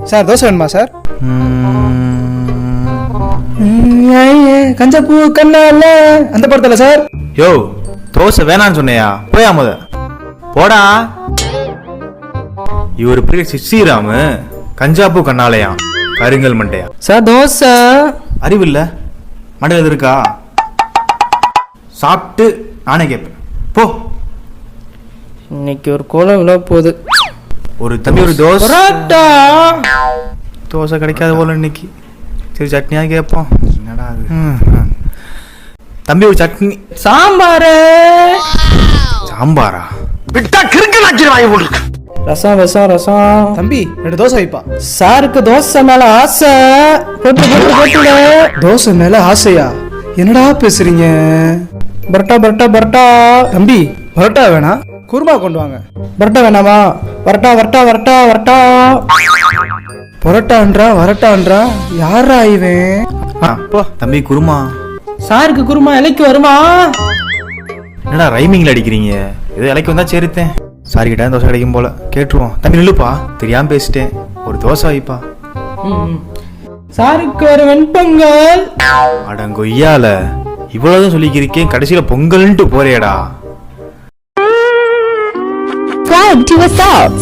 Sir dosa வேணுமா sir? கஞ்சப்பூ கண்ணால அந்த படத்துல சார். யோ தோசை வேணான்னு சொன்னையா? போயா முத போடா. இவர் பெரிய ஸ்ரீராமு, கஞ்சாப்பூ கண்ணாலயா, கருங்கல் மண்டையா. சார் தோசை. அறிவில்ல மண்டையில் இருக்கா? சாப்பிட்டு நானே கேட்பேன் போ. இன்னைக்கு ஒரு கோலம் விழா போகுது. ஒரு தம்பி ஒரு தோசை. பரோட்டா. தோசை கிடைக்காத போல இன்னைக்கு. சரி சட்னியா கேட்போம். என்னடா அது? தம்பி ஒரு சட்னி. சாம்பாரு. சாம்பாரா? விட்டா கிறுக்கு வாங்கி போட்டுருக்கு. ரசம் ரசம் ரசம். தம்பி 2 தோசை வைப்பா. சாருக்கு தோசை மேல ஆசை. போட்டு போட்டு போட்டுல. தோசை மேல ஆசையா? என்னடா பேசுறீங்க? பரோட்டா பரோட்டா பரோட்டா. தம்பி பரோட்டா வேணா, குருமா கொண்டு வாங்க. பரோட்டா வேணாமா? வரட்டா வரட்டா வரட்டா வரட்டா. பரோட்டான்றா வரட்டான்றா, யாரா இவன்? போ தம்பி குருமா. சாருக்கு குருமா இலைக்கு வருமா? என்னடா ரைமிங்ல அடிக்கிறீங்க? ஏதோ இலைக்கு வந்தா சரித்தேன். சாரி கிட்ட தோசை கிடைக்கும் போல. கேட்டுருவோம். தம்பி நில்லுப்பா, தெரியாம பேசிட்டேன். ஒரு தோசை வைப்பா. சாருக்கு ஒரு வெண்பொங்கல். அடங்கொய்யால இவ்வளவுதான் சொல்லிக்கிறேன், கடைசியில பொங்கல்ன்ட்டு போறேடா. Subscribe to us.